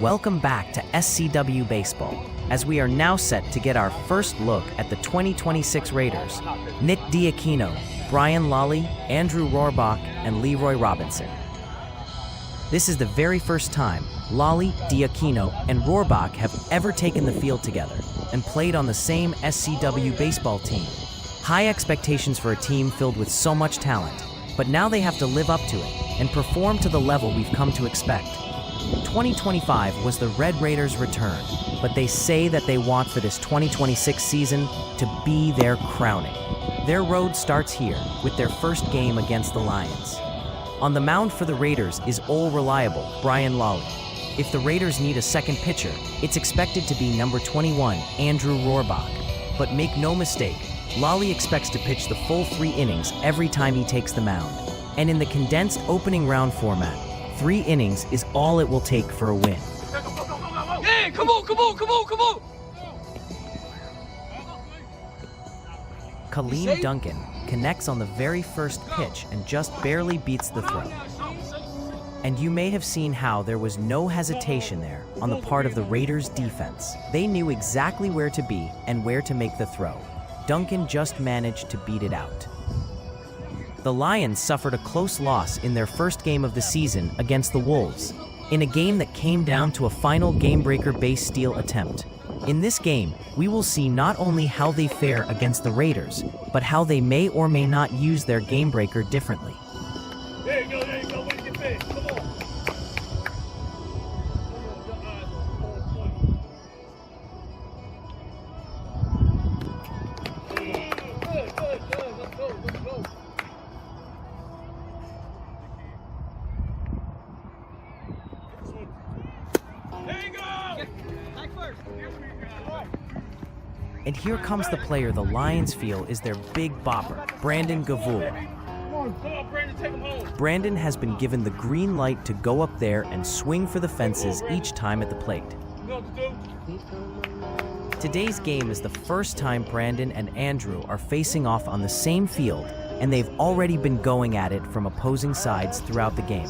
Welcome back to SCW Baseball, as we are now set to get our first look at the 2026 Raiders. Nick Diakino, Brian Lalli, Andrew Rohrbach, and Leroy Robinson. This is the very first time Lalli, Diakino, and Rohrbach have ever taken the field together and played on the same SCW baseball team. High expectations for a team filled with so much talent, but now they have to live up to it and perform to the level we've come to expect. 2025 was the Red Raiders' return, but they say that they want for this 2026 season to be their crowning. Their road starts here with their first game against the Lions. On the mound for the Raiders is all-reliable Brian Lalli. If the Raiders need a second pitcher, it's expected to be number 21, Andrew Rohrbach. But make no mistake, Lalli expects to pitch the full 3 innings every time he takes the mound. And in the condensed opening round format, 3 innings is all it will take for a win. Hey, come on! Kaleem Duncan connects on the very first pitch and just barely beats the throw. And you may have seen how there was no hesitation there on the part of the Raiders' defense. They knew exactly where to be and where to make the throw. Duncan just managed to beat it out. The Lions suffered a close loss in their first game of the season against the Wolves, in a game that came down to a final game-breaker base steal attempt. In this game, we will see not only how they fare against the Raiders, but how they may or may not use their game-breaker differently. There you go, where's your fish? Come on. Good, let's go. There you go! Back first. And here comes the player the Lions feel is their big bopper, Brandon Gavula. Come on, Brandon, take him home. Brandon has been given the green light to go up there and swing for the fences each time at the plate. Today's game is the first time Brandon and Andrew are facing off on the same field, and they've already been going at it from opposing sides throughout the game.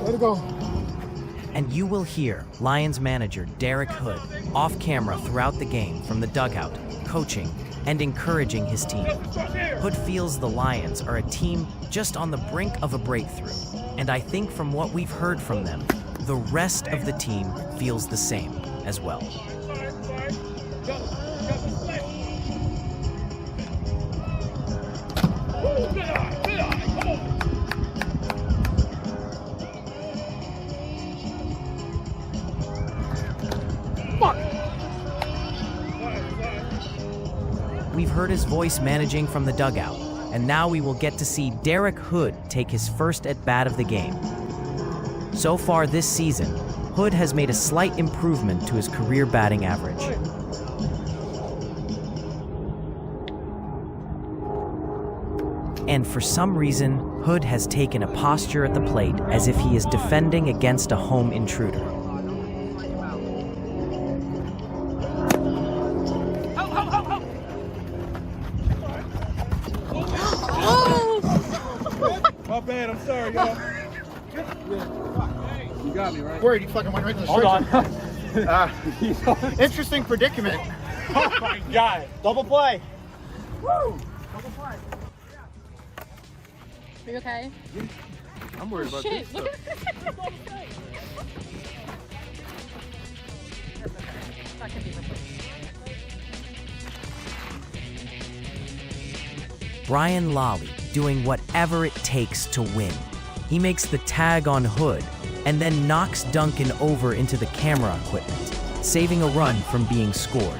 Way to go. And you will hear Lions manager Derrick Hood off camera throughout the game from the dugout, coaching and encouraging his team. Hood feels the Lions are a team just on the brink of a breakthrough, and I think from what we've heard from them, the rest of the team feels the same as well. We've heard his voice managing from the dugout, and now we will get to see Derrick Hood take his first at-bat of the game. So far this season, Hood has made a slight improvement to his career batting average. And for some reason, Hood has taken a posture at the plate as if he is defending against a home intruder. My bad, I'm sorry, y'all. You got me, right? Worried you fucking went right to the street. Hold on. Interesting predicament. Oh my God. Double play. Woo! Are you okay? I'm worried about this Look stuff. That can be replaced. Brian Lalli doing whatever it takes to win. He makes the tag on Hood and then knocks Duncan over into the camera equipment, saving a run from being scored.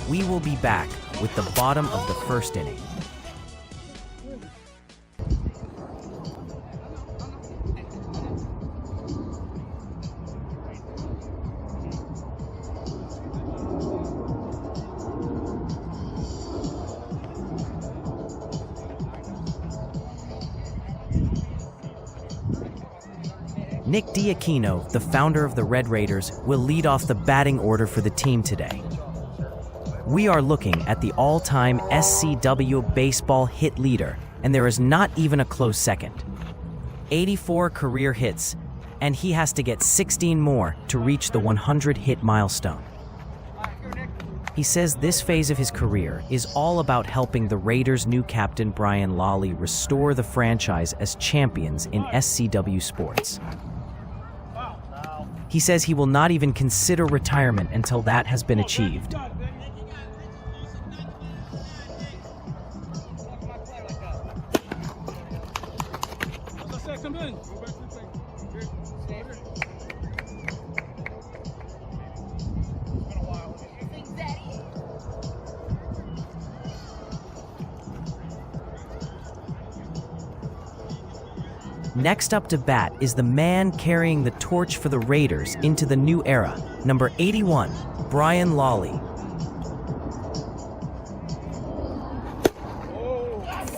We will be back with the bottom of the first inning. Nick Diakino, the founder of the Red Raiders, will lead off the batting order for the team today. We are looking at the all-time SCW baseball hit leader, and there is not even a close second. 84 career hits, and he has to get 16 more to reach the 100-hit milestone. He says this phase of his career is all about helping the Raiders' new captain Brian Lalli restore the franchise as champions in SCW sports. He says he will not even consider retirement until that has been achieved. Next up to bat is the man carrying the torch for the Raiders into the new era, number 81, Brian Lalli.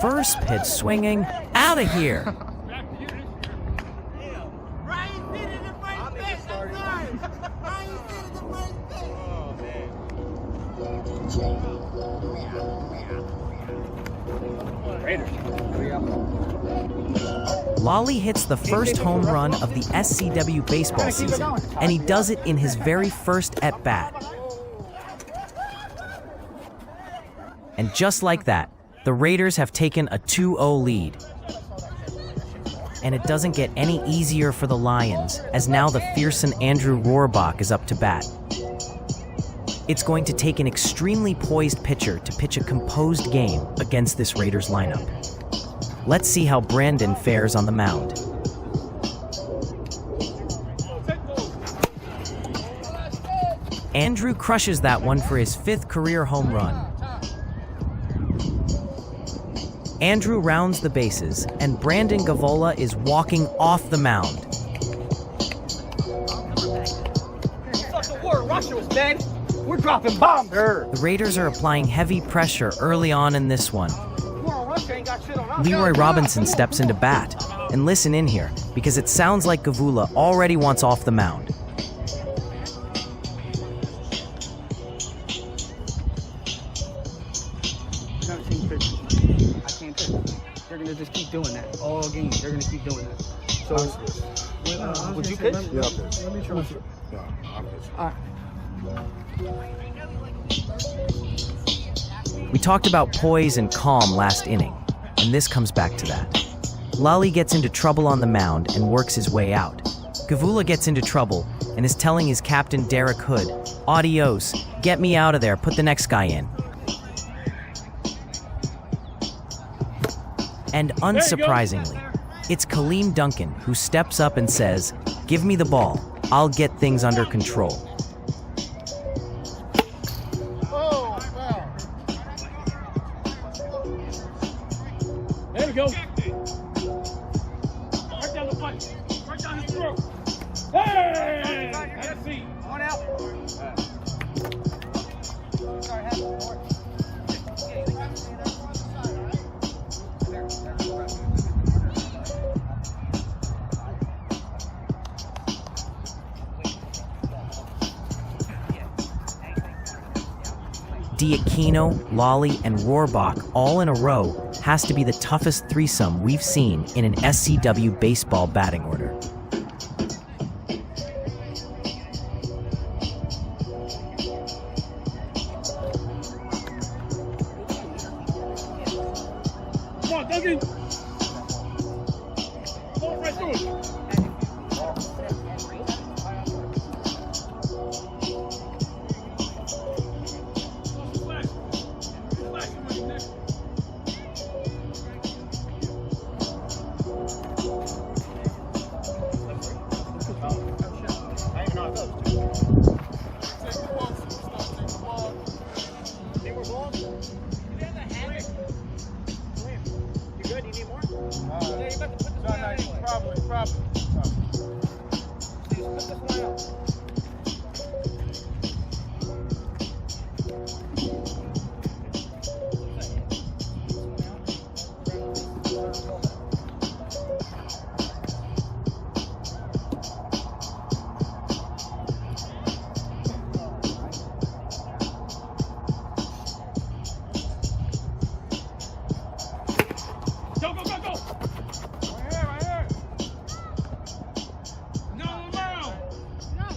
First pitch swinging, out of here. Lalli hits the first home run of the SCW baseball season, and he does it in his very first at-bat. And just like that, the Raiders have taken a 2-0 lead. And it doesn't get any easier for the Lions, as now the fearsome Andrew Rohrbach is up to bat. It's going to take an extremely poised pitcher to pitch a composed game against this Raiders lineup. Let's see how Brandon fares on the mound. Andrew crushes that one for his 5th career home run. Andrew rounds the bases, and Brandon Gavula is walking off the mound. We're dropping bombs. The Raiders are applying heavy pressure early on in this one. Leroy Robinson steps into bat. And listen in here, because it sounds like Gavula already wants off the mound. I can't pitch. They're going to just keep doing that all game. They're going to keep doing that. So, would you pitch? Yeah, I'll pitch. Let me try. Yeah, I'll pitch. All right. We talked about poise and calm last inning, and this comes back to that. Lalli gets into trouble on the mound and works his way out. Gavula gets into trouble and is telling his captain Derrick Hood, "Adios, get me out of there, put the next guy in." And unsurprisingly, it's Kaleem Duncan who steps up and says, "Give me the ball, I'll get things under control." There we go. Right down the punch. Right down his throat. Hey! Let's see. One out. Diakino, Lalli, and Rohrbach all in a row has to be the toughest threesome we've seen in an SCW baseball batting order. Come on, Duncan. Ball right through it. Probably. Go! Right here. No. It's not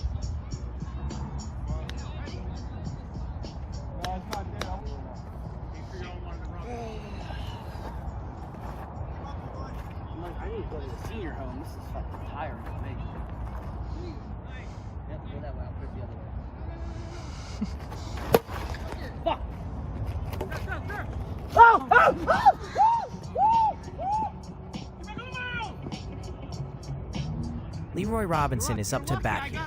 there. I need to go to the senior home. This is fucking tiring to me. Yep, go that way. I'll put it the other way. Fuck! Leroy Robinson is up to bat here.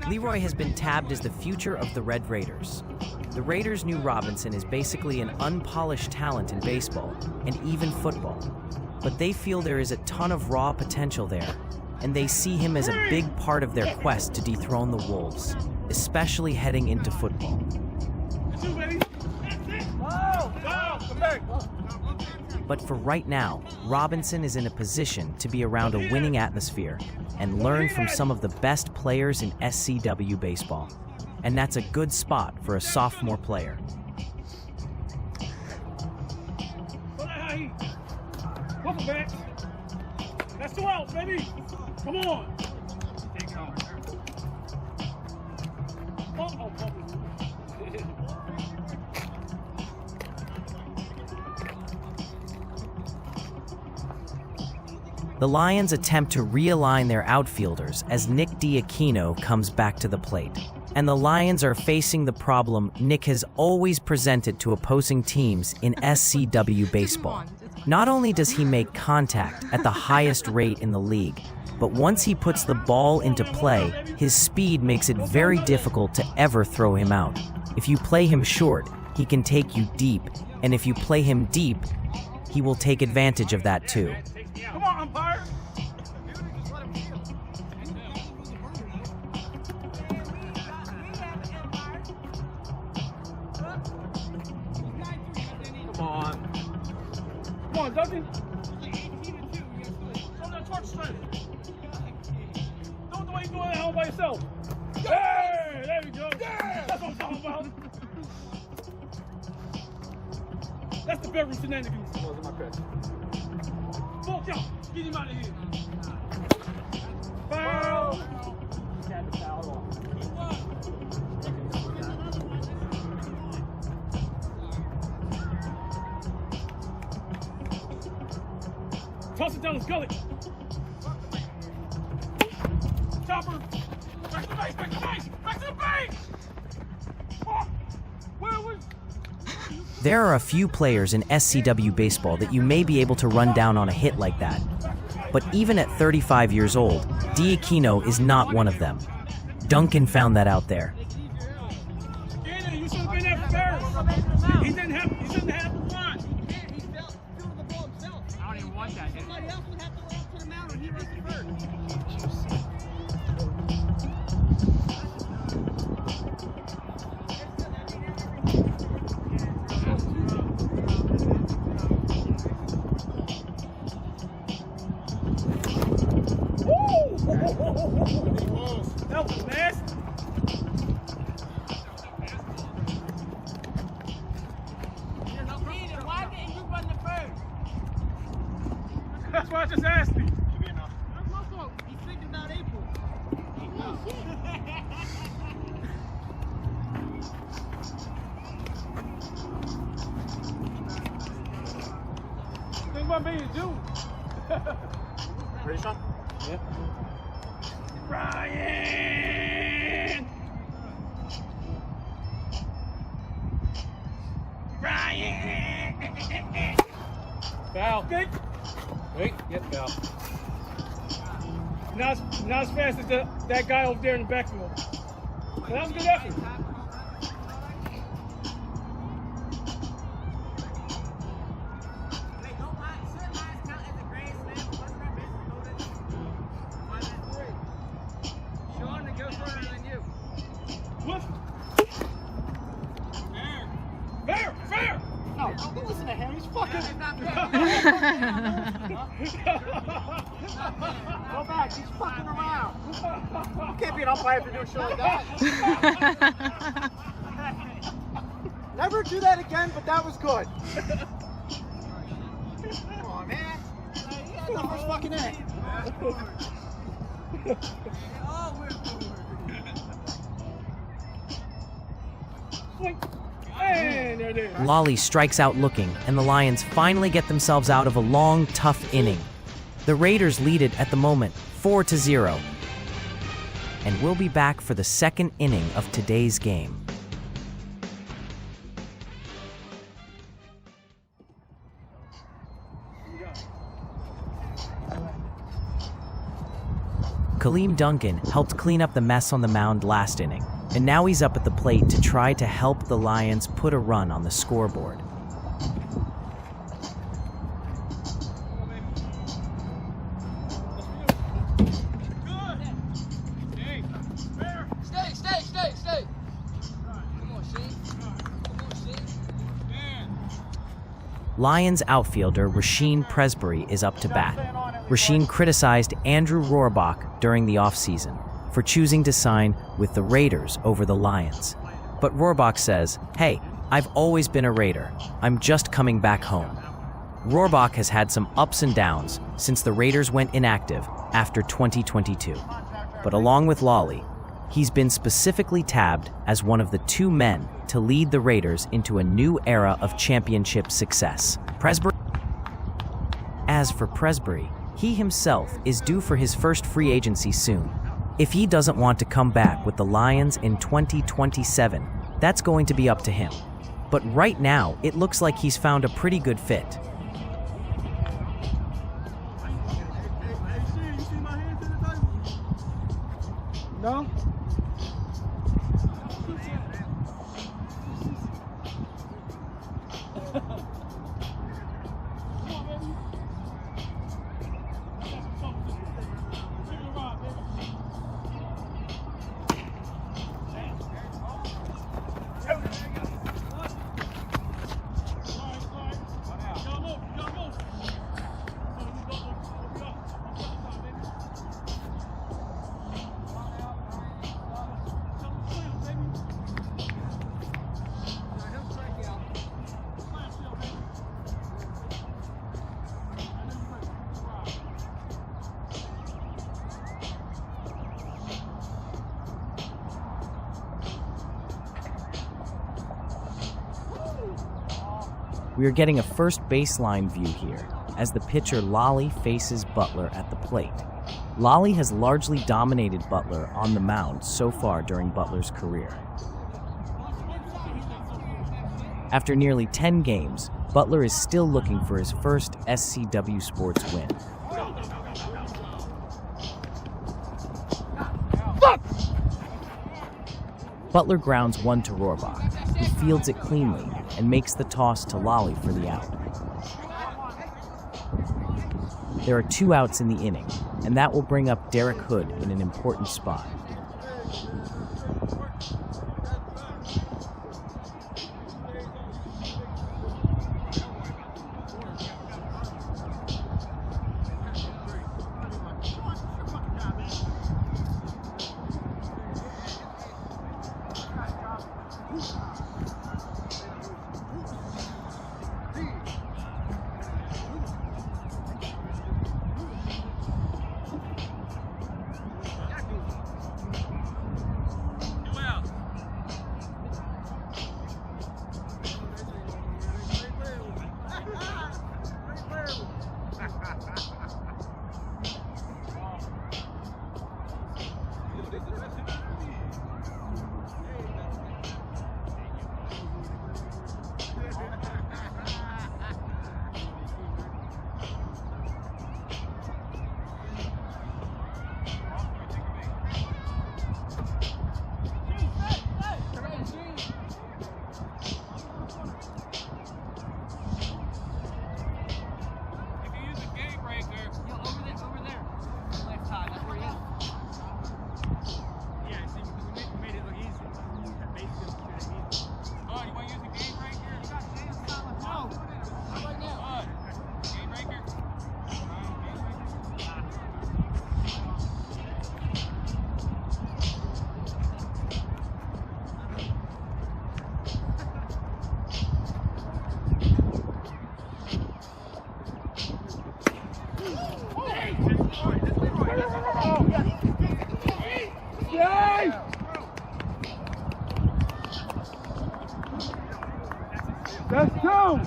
Leroy has been tabbed as the future of the Red Raiders. The Raiders knew Robinson is basically an unpolished talent in baseball and even football, but they feel there is a ton of raw potential there, and they see him as a big part of their quest to dethrone the Wolves, especially heading into football. But for right now, Robinson is in a position to be around a winning atmosphere and learn from some of the best players in SCW baseball. And that's a good spot for a sophomore player. Welcome back. That's 2 outs, baby. Come on. The Lions attempt to realign their outfielders as Nick Diakino comes back to the plate. And the Lions are facing the problem Nick has always presented to opposing teams in SCW baseball. Not only does he make contact at the highest rate in the league, but once he puts the ball into play, his speed makes it very difficult to ever throw him out. If you play him short, he can take you deep, and if you play him deep, he will take advantage of that too. Come on, umpire. Come on, Duncan. Show that torch strength. Do it the way you're doing at home by yourself. Hey, there we go. That's what I'm talking about. That's the bedroom shenanigans. Those are my pets. Full count. Get him out of here. Foul. Toss it down his gullet. Chopper. Back to the base. Back to the base. Back to the base. Oh, where was... There are a few players in SCW baseball that you may be able to run down on a hit like that. But even at 35 years old, Diakino is not one of them. Duncan found that out there. Kenan, you should have been there first. He shouldn't have the run. He fell to the ball himself. I don't even want that hit. Somebody else would have to run up to the mound when he runs first. That was nasty. Kenan, why didn't you run the first? That's why I just asked him. He's thinking about April. Think about being a Jew. Ready, Sean? Yep. Ryan! Ryan! Foul. Okay. Wait, yep, foul. Not as fast as that guy over there in the backfield. But that was a good effort. Go back, he's fucking around. You can't be an umpire for doing shit like that. Never do that again, but that was good. Come on, man. That's the first fucking inning. And there it is. Lalli strikes out looking, and the Lions finally get themselves out of a long, tough inning. The Raiders lead it at the moment, 4-0. And we'll be back for the second inning of today's game. Kaleem Duncan helped clean up the mess on the mound last inning, and now he's up at the plate to try to help the Lions put a run on the scoreboard. Stay. Come on, Shane. Lions outfielder Rasheen Presbery is up to bat. Rasheen criticized Andrew Rohrbach during the offseason for choosing to sign with the Raiders over the Lions. But Rohrbach says, "Hey, I've always been a Raider. I'm just coming back home." Rohrbach has had some ups and downs since the Raiders went inactive after 2022. But along with Lalli, he's been specifically tabbed as one of the 2 men to lead the Raiders into a new era of championship success. As for Presbery, he himself is due for his first free agency soon. If he doesn't want to come back with the Lions in 2027, that's going to be up to him. But right now, it looks like he's found a pretty good fit. No? We are getting a first baseline view here as the pitcher Lalli faces Butler at the plate. Lalli has largely dominated Butler on the mound so far during Butler's career. After nearly 10 games, Butler is still looking for his first SCW Sports win. Butler grounds one to Rohrbach, who fields it cleanly and makes the toss to Lalli for the out. There are 2 outs in the inning, and that will bring up Derrick Hood in an important spot. That's two.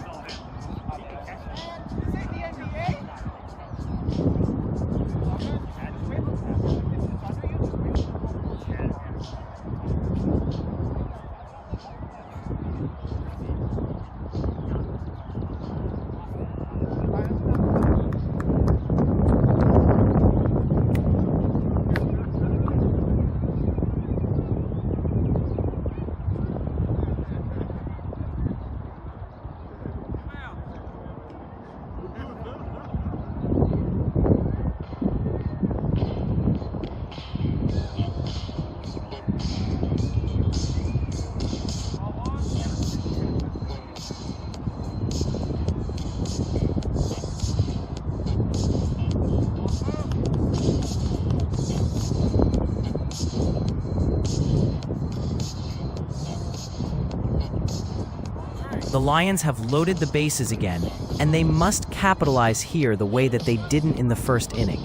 The Lions have loaded the bases again, and they must capitalize here the way that they didn't in the first inning.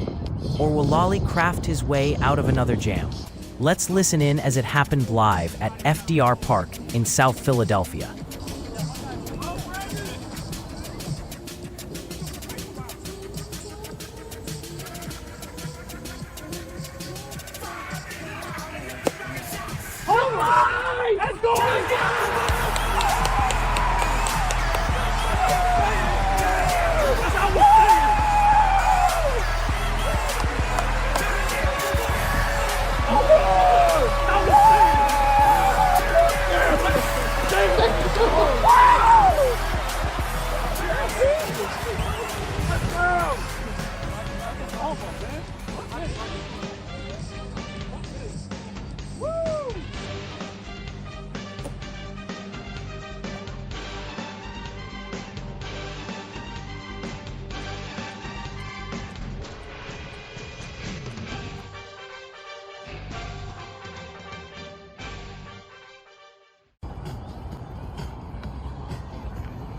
Or will Lalli craft his way out of another jam? Let's listen in as it happened live at FDR Park in South Philadelphia. Let's go!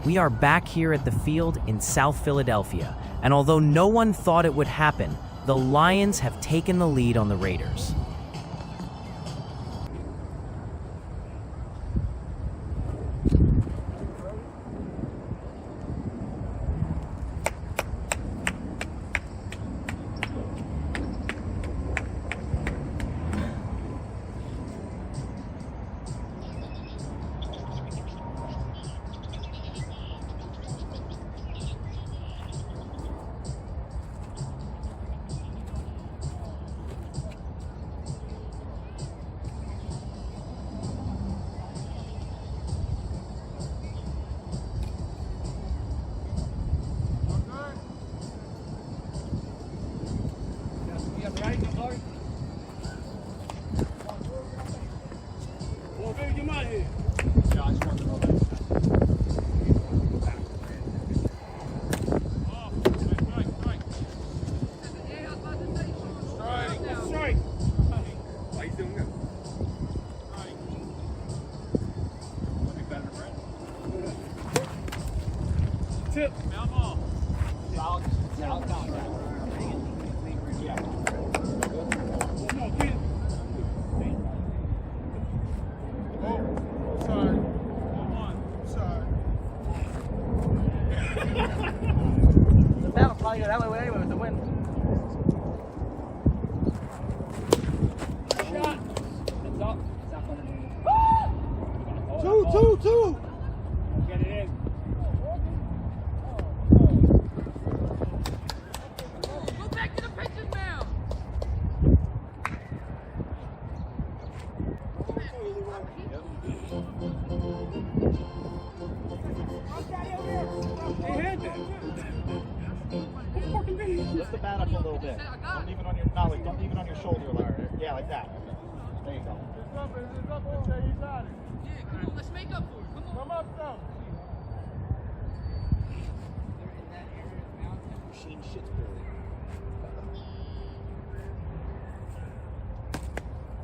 We are back here at the field in South Philadelphia, and although no one thought it would happen, the Lions have taken the lead on the Raiders. Tip. That'll probably go that way anyway with the wind. Shot. Two. Get it in. Go back to the pitches now. They had that. Lift the bat up a little bit. Don't leave it on your knowledge. Don't leave it on your shoulder, Larry. Yeah, like that. There you go. Yeah, let's make up for it. Come on. Rasheen Presbery.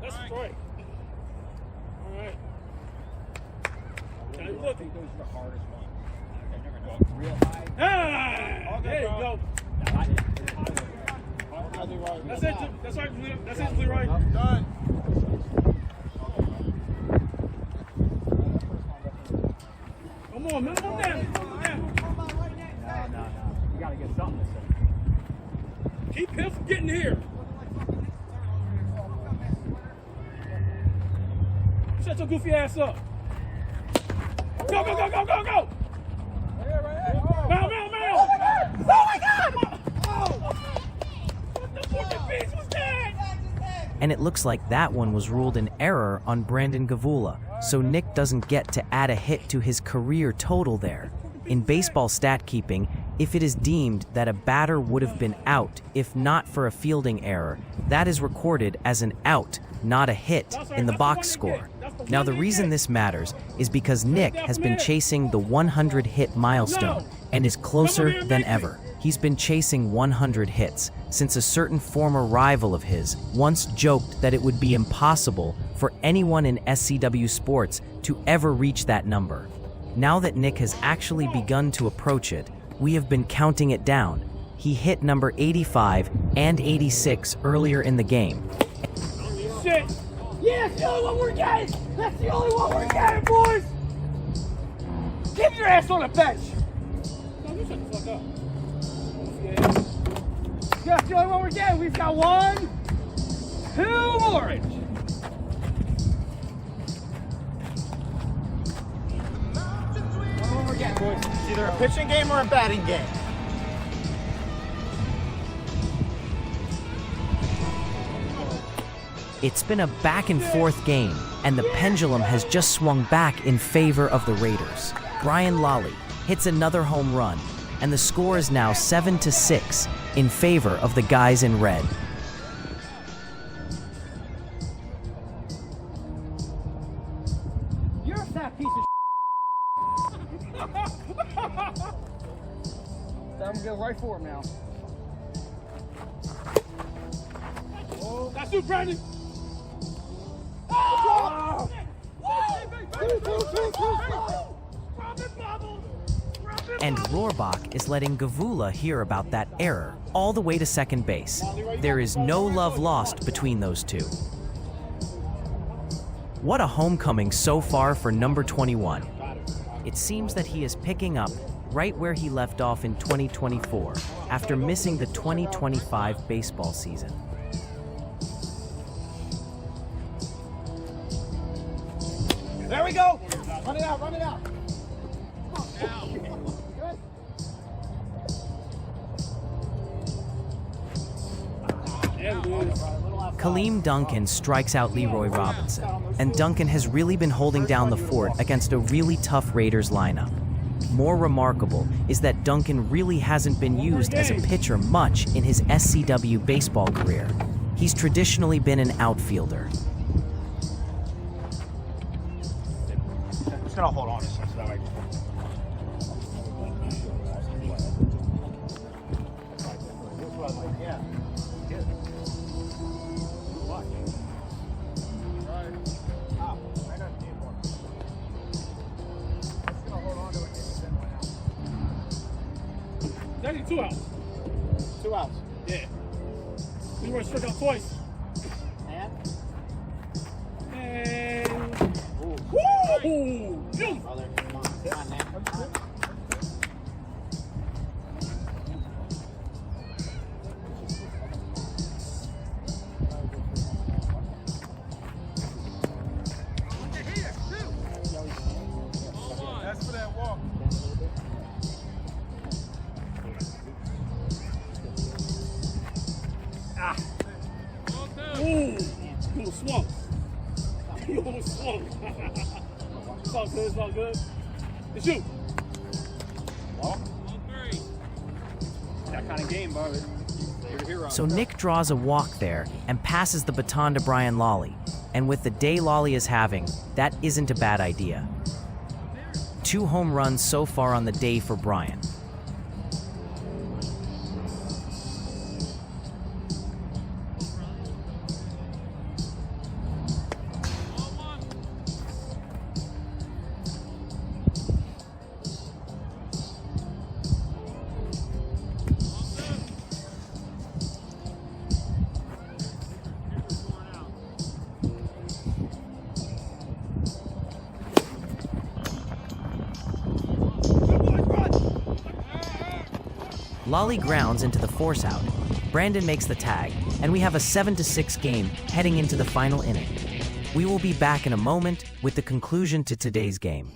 That's strike. All right. I think those are the hardest ones. Real high. Ah! There you go. That's it. That's right. That's it, Leroy. Done. Come on, man. Come down. No. You gotta get something to say. Keep him from getting here. Shut your goofy ass up. Go. Mount. Oh my God! What the fucking beast was that? And it looks like that one was ruled an error on Brandon Gavula, so Nick doesn't get to add a hit to his career total there. In baseball stat keeping, if it is deemed that a batter would have been out if not for a fielding error, that is recorded as an out, not a hit, in the box score. Now the reason this matters is because Nick has been chasing the 100 hit milestone and is closer than ever. He's been chasing 100 hits since a certain former rival of his once joked that it would be impossible for anyone in SCW sports to ever reach that number. Now that Nick has actually begun to approach it, we have been counting it down. He hit number 85 and 86 earlier in the game. Shit! Yeah, that's the only one we're getting! That's the only one we're getting, boys! Keep your ass on the bench! No, you shut the fuck up. Yeah, that's the only one we're getting. We've got 1, 2 more! We're getting, boys. It's either a pitching game or a batting game. It's been a back and forth game, and the pendulum has just swung back in favor of the Raiders. Brian Lalli hits another home run, and the score is now 7-6 in favor of the guys in red. You're a fat piece of I'm gonna go right for him now. Oh, that's you, Brandon! And Rohrbach is letting Gavula hear about that error all the way to second base. There is no love lost between those two. What a homecoming so far for number 21. It seems that he is picking up right where he left off in 2024 after missing the 2025 baseball season. There we go. Run it out. Kaleem Duncan strikes out Leroy Robinson, and Duncan has really been holding down the fort against a really tough Raiders lineup. More remarkable is that Duncan really hasn't been used as a pitcher much in his SCW baseball career. He's traditionally been an outfielder. I'm just gonna hold on a second so that way. Yeah. Good. Watch. Right. Ah, I know the one. Just gonna hold on to it. It's actually 2 outs. 2 outs. Yeah. Leroy struck out twice. And... Woo! Beautiful! Brother, come on, man. That's for that walk. Ah. Ooh, you almost swung. You almost swung. It's all good, it's all good. It's you. That kind of game, bro. You're a hero. So Nick draws a walk there and passes the baton to Brian Lalli. And with the day Lalli is having, that isn't a bad idea. 2 home runs so far on the day for Brian. Lalli grounds into the force out. Brandon makes the tag, and we have a 7-6 game heading into the final inning. We will be back in a moment with the conclusion to today's game.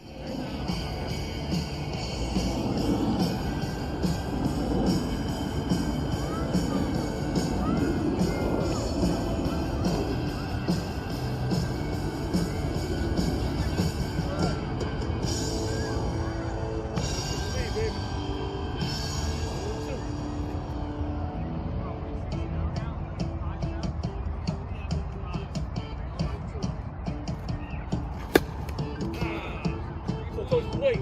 Wait.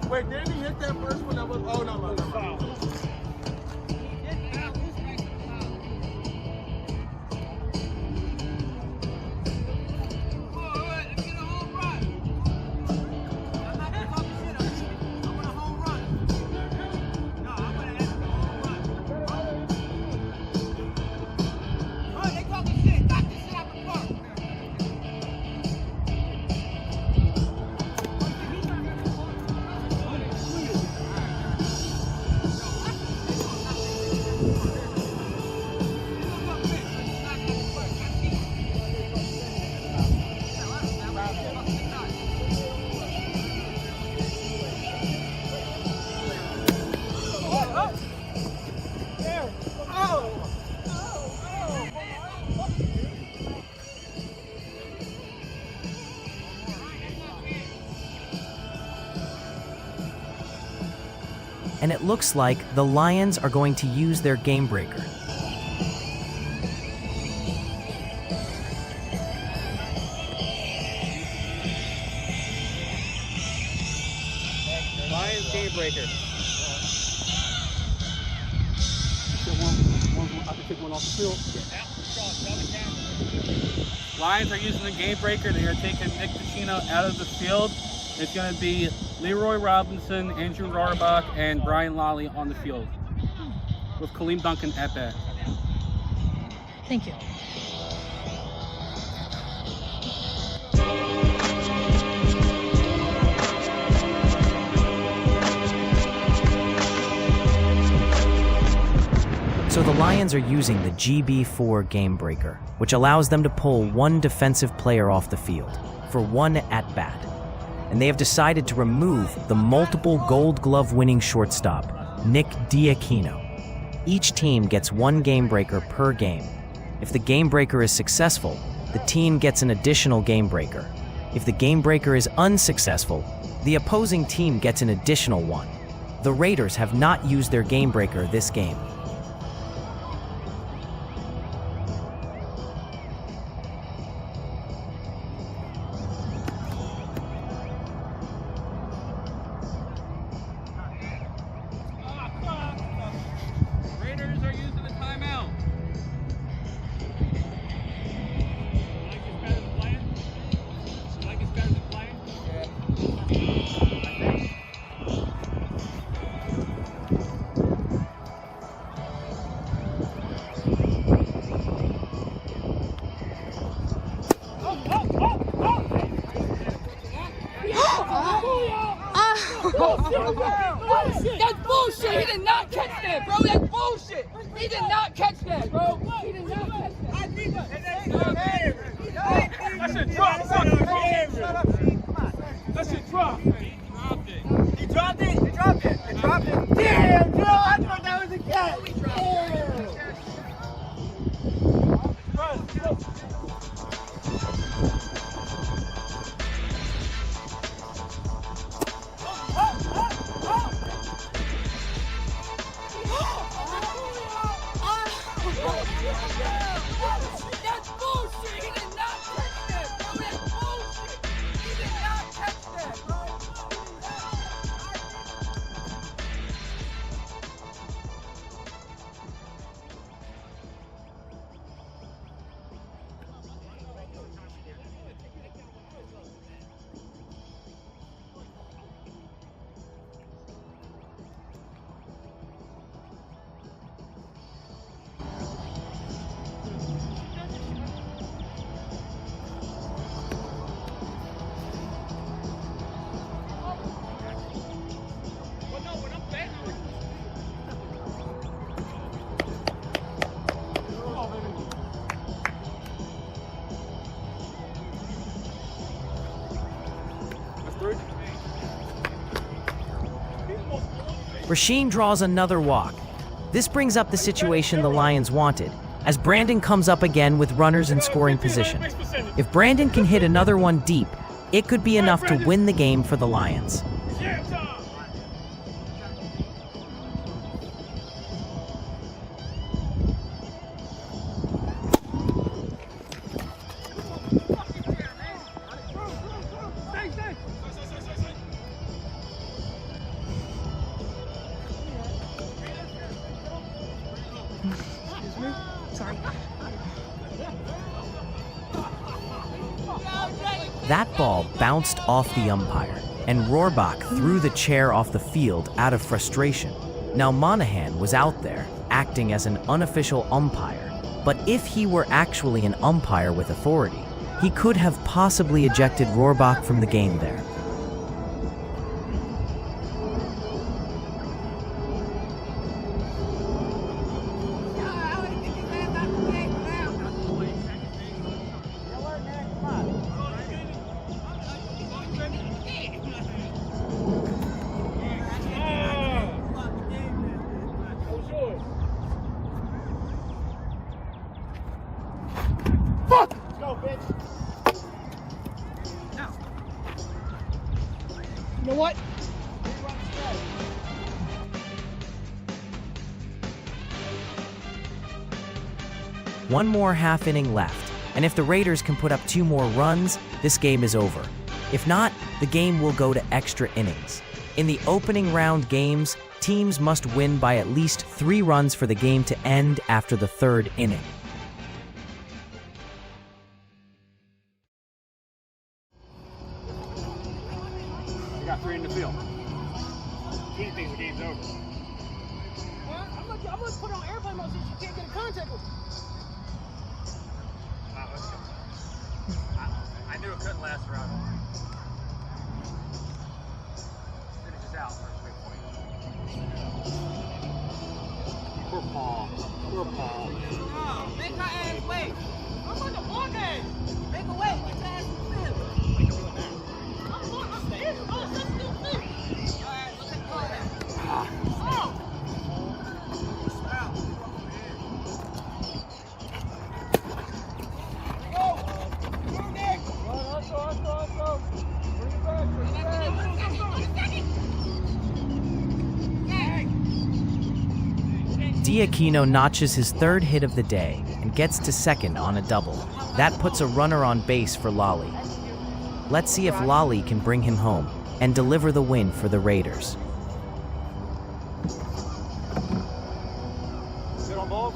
Wait, didn't he hit that first one? That was, oh, no. Foul. And it looks like the Lions are going to use their game breaker. Lions game breaker. I can take one off the field. Lions are using the game breaker. They are taking Nick DiAquino out of the field. It's going to be Leroy Robinson, Andrew Rohrbach, and Brian Lalli on the field, with Kaleem Duncan at bat. Thank you. So the Lions are using the GB4 game breaker, which allows them to pull one defensive player off the field for one at-bat. And they have decided to remove the multiple Gold Glove winning shortstop, Nick DiAquino. Each team gets one game breaker per game. If the game breaker is successful, the team gets an additional game breaker. If the game breaker is unsuccessful, the opposing team gets an additional one. The Raiders have not used their game breaker this game. Raiders are using the timeout. That's bullshit! He did not catch that, bro! That's bullshit! He did not catch that, bro! He did not catch that! That shit dropped. That shit dropped. He dropped it. He dropped it. He dropped it. Damn, bro! I thought that was a catch. That's bullshit! He did not catch that, bro! That's bullshit! He did not catch that, bro! Rasheen draws another walk. This brings up the situation the Lions wanted, as Brandon comes up again with runners in scoring position. If Brandon can hit another one deep, it could be enough to win the game for the Lions. That ball bounced off the umpire, and Rohrbach threw the chair off the field out of frustration. Now Monahan was out there, acting as an unofficial umpire, but if he were actually an umpire with authority, he could have possibly ejected Rohrbach from the game there. You know what? One more half inning left, and if the Raiders can put up 2 more runs, this game is over. If not, the game will go to extra innings. In the opening round games, teams must win by at least 3 runs for the game to end after the 3rd inning. You got 3 in the field. He thinks the game's over. Well, I'm gonna put on airplane mode so you can't get in contact with me. Let's go. I knew it couldn't last forever. Finish this out first, big point. Poor Paul. Poor Paul. No, make her ass wait. I'm about to walk ass. Make her wait. Get your ass in the field. I'm going upstairs. Oh, let's do this. All right, look at the ball now. Oh! Diaquino notches his 3rd hit of the day and gets to second on a double. That puts a runner on base for Lalli. Let's see if Lalli can bring him home and deliver the win for the Raiders. Good on balls.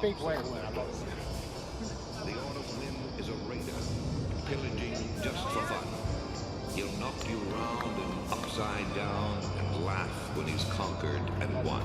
Big win. The honest win is a raider, pillaging just for fun. He'll knock you round and upside down and laugh when he's conquered and won.